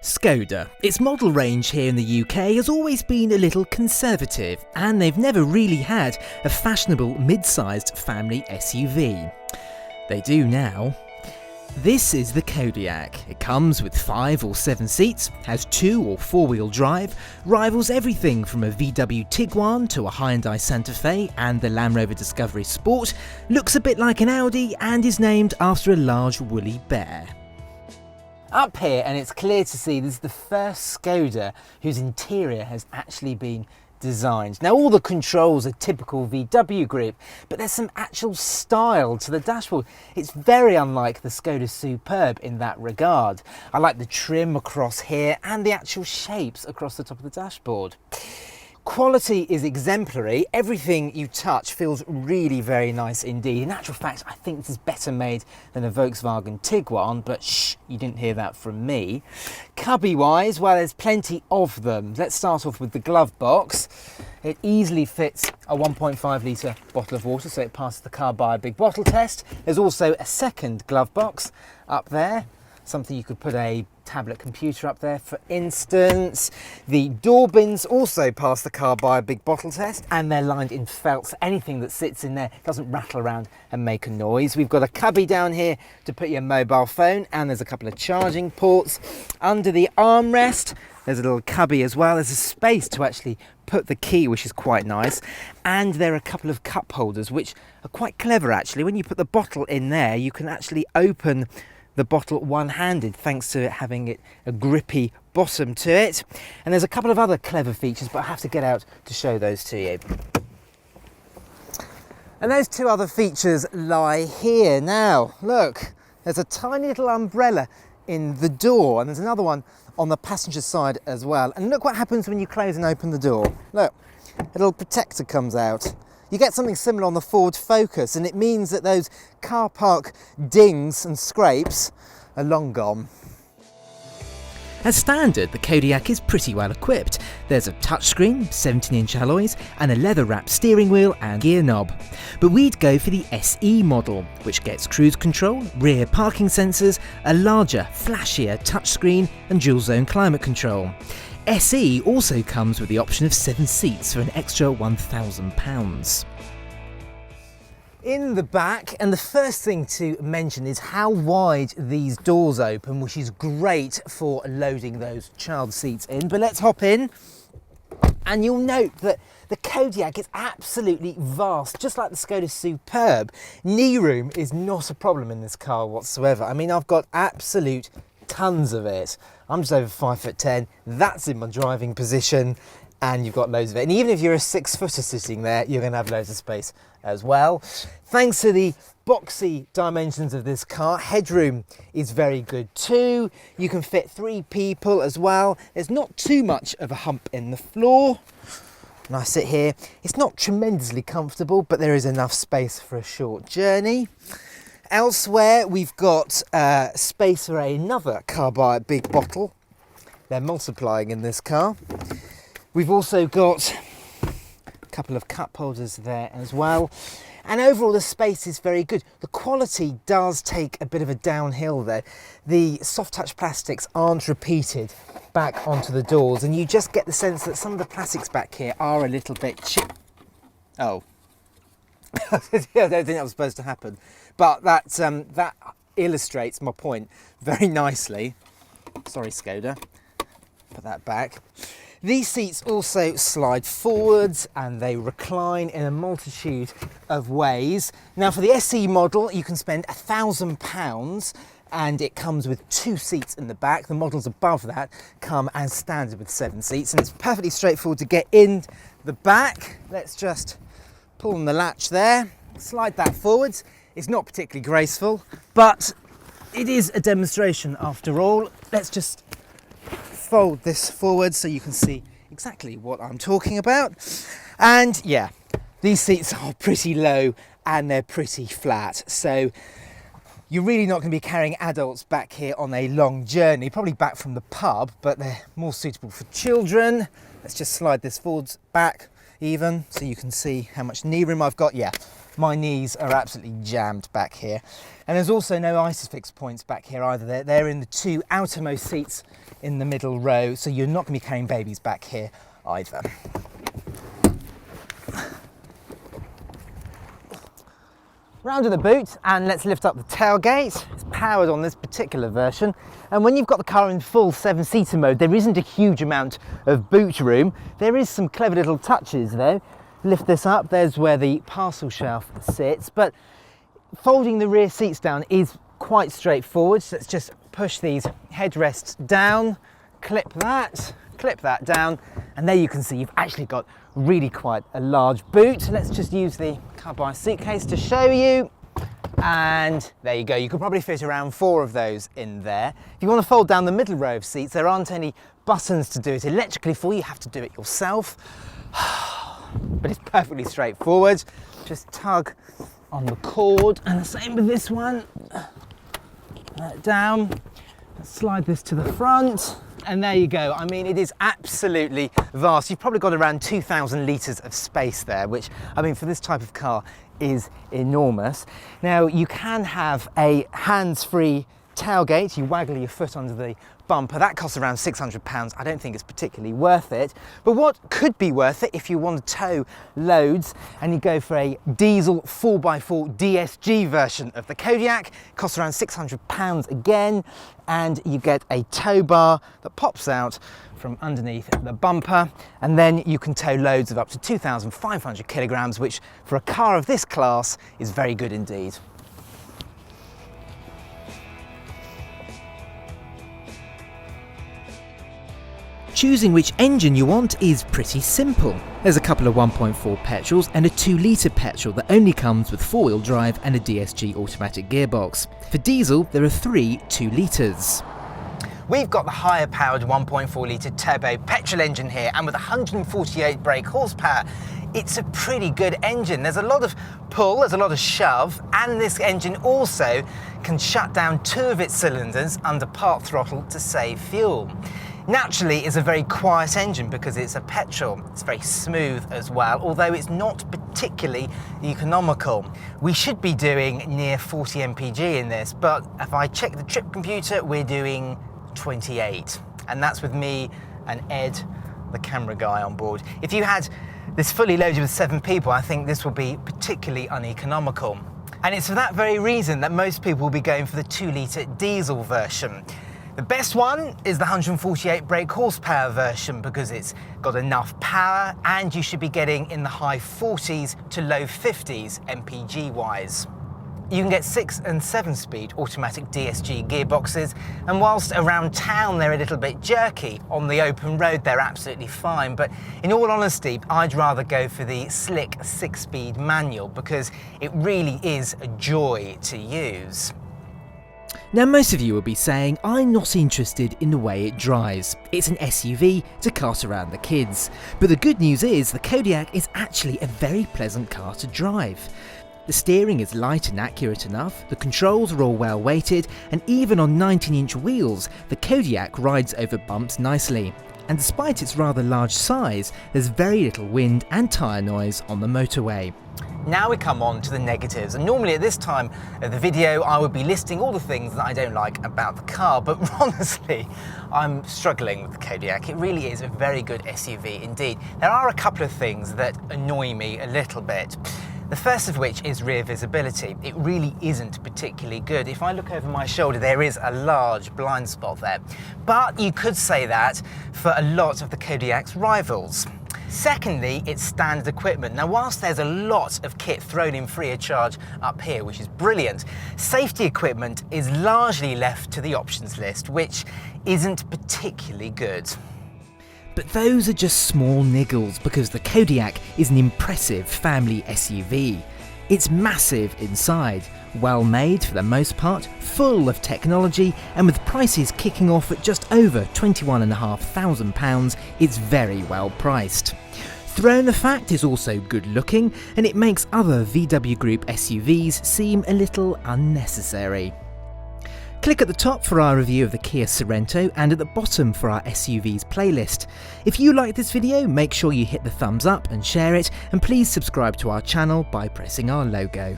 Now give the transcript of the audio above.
Skoda. Its model range here in the UK has always been a little conservative, and they've never really had a fashionable mid-sized family SUV. They do now. This is the Kodiaq. It comes with 5 or 7 seats, has 2 or 4-wheel drive, rivals everything from a VW Tiguan to a Hyundai Santa Fe and the Land Rover Discovery Sport, looks a bit like an Audi and is named after a large woolly bear. Up here, and it's clear to see, this is the first Skoda whose interior has actually been designed. Now, all the controls are typical VW group, but there's some actual style to the dashboard. It's very unlike the Skoda Superb in that regard. I like the trim across here and the actual shapes across the top of the dashboard. Quality is exemplary. Everything you touch feels really very nice indeed. In actual fact, I think this is better made than a Volkswagen Tiguan, but shh, you didn't hear that from me. Cubby wise, well, there's plenty of them. Let's start off with the glove box. It easily fits a 1.5 litre bottle of water, so it passes the Carbuyer big bottle test. There's also a second glove box up there, something you could put a tablet computer up there, for instance. The door bins also pass the Carbuyer big bottle test, and they're lined in felt, so anything that sits in there doesn't rattle around and make a noise. We've got a cubby down here to put your mobile phone, and there's a couple of charging ports. Under the armrest, there's a little cubby as well. There's a space to actually put the key, which is quite nice. And there are a couple of cup holders, which are quite clever actually. When you put the bottle in there, you can actually open the bottle one-handed, thanks to it having a grippy bottom to it. And there's a couple of other clever features, but I have to get out to show those to you. And those 2 other features lie here. Now, look, there's a tiny little umbrella in the door, and there's another one on the passenger side as well. And look what happens when you close and open the door. Look, a little protector comes out. You get something similar on the Ford Focus, and it means that those car park dings and scrapes are long gone. As standard, the Kodiaq is pretty well equipped. There's a touchscreen, 17-inch alloys, and a leather-wrapped steering wheel and gear knob. But we'd go for the SE model, which gets cruise control, rear parking sensors, a larger, flashier touchscreen, and dual-zone climate control. SE also comes with the option of 7 seats for an extra £1,000. In the back, and the first thing to mention is how wide these doors open, which is great for loading those child seats in. But let's hop in, and you'll note that the Kodiaq is absolutely vast, just like the Skoda Superb. Knee room is not a problem in this car whatsoever. I mean, I've got absolute tons of it. I'm just over 5'10", that's in my driving position, and you've got loads of it. And even if you're a 6-footer sitting there, you're going to have loads of space as well. Thanks to the boxy dimensions of this car, headroom is very good too. You can fit 3 people as well. There's not too much of a hump in the floor. When I sit here, it's not tremendously comfortable, but there is enough space for a short journey. Elsewhere, we've got space for another Carbuyer big bottle. They're multiplying in this car. We've also got a couple of cup holders there as well. And overall, the space is very good. The quality does take a bit of a downhill though. The soft touch plastics aren't repeated back onto the doors, and you just get the sense that some of the plastics back here are a little bit Oh. I don't think that was supposed to happen. But that illustrates my point very nicely. Sorry, Skoda. Put that back. These seats also slide forwards and they recline in a multitude of ways. Now, for the SE model, you can spend £1,000 and it comes with 2 seats in the back. The models above that come as standard with 7 seats, and it's perfectly straightforward to get in the back. Let's just pull on the latch there, slide that forwards. It's not particularly graceful, but it is a demonstration after all. Let's just fold this forward so you can see exactly what I'm talking about. And yeah, these seats are pretty low and they're pretty flat. So you're really not going to be carrying adults back here on a long journey, probably back from the pub, but they're more suitable for children. Let's just slide this forwards back even so you can see how much knee room I've got. Yeah, my knees are absolutely jammed back here. And there's also no ISOFIX points back here either. They're in the two outermost seats in the middle row, so you're not going to be carrying babies back here either. Round to the boot, and let's lift up the tailgate. It's powered on this particular version, and when you've got the car in full 7-seater mode, there isn't a huge amount of boot room. There is some clever little touches though. Lift this up, there's where the parcel shelf sits, but folding the rear seats down is quite straightforward. So let's just push these headrests down, clip that down, and there you can see you've actually got really quite a large boot. Let's just use the Carbuyer suitcase to show you, and there you go. You could probably fit around 4 of those in there. If you want to fold down the middle row of seats, there aren't any buttons to do it electrically for you. You have to do it yourself, but it's perfectly straightforward. Just tug on the cord, and the same with this one. Down, slide this to the front, and there you go. I mean, it is absolutely vast. You've probably got around 2,000 litres of space there, which, I mean, for this type of car is enormous. Now, you can have a hands-free tailgate. You waggle your foot under the bumper. That costs around £600. I don't think it's particularly worth it. But what could be worth it if you want to tow loads and you go for a diesel 4x4 DSG version of the Kodiaq, costs around £600 again, and you get a tow bar that pops out from underneath the bumper, and then you can tow loads of up to 2,500 kilograms, which for a car of this class is very good indeed. Choosing which engine you want is pretty simple. There's a couple of 1.4 petrols and a 2-litre petrol that only comes with 4-wheel drive and a DSG automatic gearbox. For diesel, there are 3 2-litres. We've got the higher powered 1.4 litre turbo petrol engine here, and with 148 brake horsepower, it's a pretty good engine. There's a lot of pull, there's a lot of shove, and this engine also can shut down 2 of its cylinders under part throttle to save fuel. Naturally, it's a very quiet engine because it's a petrol. It's very smooth as well, although it's not particularly economical. We should be doing near 40 mpg in this, but if I check the trip computer, we're doing 28. And that's with me and Ed, the camera guy, on board. If you had this fully loaded with 7 people, I think this will be particularly uneconomical. And it's for that very reason that most people will be going for the 2-litre diesel version. The best one is the 148 brake horsepower version because it's got enough power, and you should be getting in the high 40s to low 50s mpg wise. You can get 6 and 7-speed automatic DSG gearboxes, and whilst around town they're a little bit jerky, on the open road they're absolutely fine. But in all honesty, I'd rather go for the slick 6-speed manual because it really is a joy to use. Now, most of you will be saying, I'm not interested in the way it drives. It's an SUV to cart around the kids. But the good news is the Kodiaq is actually a very pleasant car to drive. The steering is light and accurate enough, the controls are all well weighted, and even on 19-inch wheels, the Kodiaq rides over bumps nicely. And despite its rather large size, there's very little wind and tyre noise on the motorway. Now we come on to the negatives, and normally at this time of the video I would be listing all the things that I don't like about the car, but honestly I'm struggling with the Kodiaq. It really is a very good SUV indeed. There are a couple of things that annoy me a little bit. The first of which is rear visibility. It really isn't particularly good. If I look over my shoulder, there is a large blind spot there. But you could say that for a lot of the Kodiaq's rivals. Secondly, it's standard equipment. Now, whilst there's a lot of kit thrown in free of charge up here, which is brilliant, safety equipment is largely left to the options list, which isn't particularly good. But those are just small niggles because the Kodiaq is an impressive family SUV. It's massive inside, well made for the most part, full of technology, and with prices kicking off at just over £21,500, it's very well priced. Throw in the fact it's also good looking, and it makes other VW Group SUVs seem a little unnecessary. Click at the top for our review of the Kia Sorento and at the bottom for our SUVs playlist. If you like this video, make sure you hit the thumbs up and share it, and please subscribe to our channel by pressing our logo.